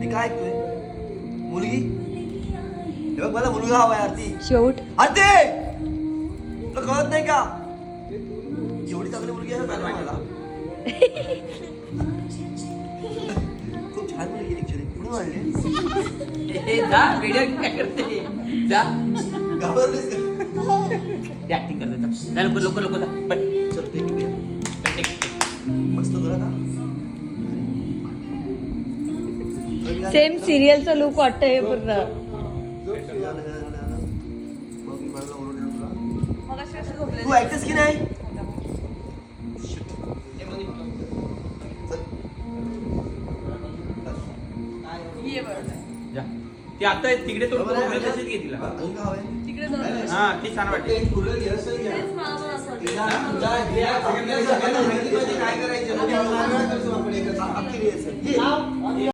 मी काय ऐकतोय मुलगी हे बघ मला मुलगा हवा आहे आरती शेवट आरती तुला कळत नाही का एवढी चांगली मुलगी आहे मला खूप छान मुलगी ऍक्च्युली कुठून आणली जा व्हिडिओ काय करते जा घाबरलीस का ऍक्टिंग करते जा लोक लोक जा पण चल ते घेऊया. मस्त तुला का सेम सिरियलचा लुक वाटतंय पूर्ण. तू ऐकतेस की नाही जा ती आता तिकडे तो तशीच घे तिला हा ती छान वाटते काय करायचं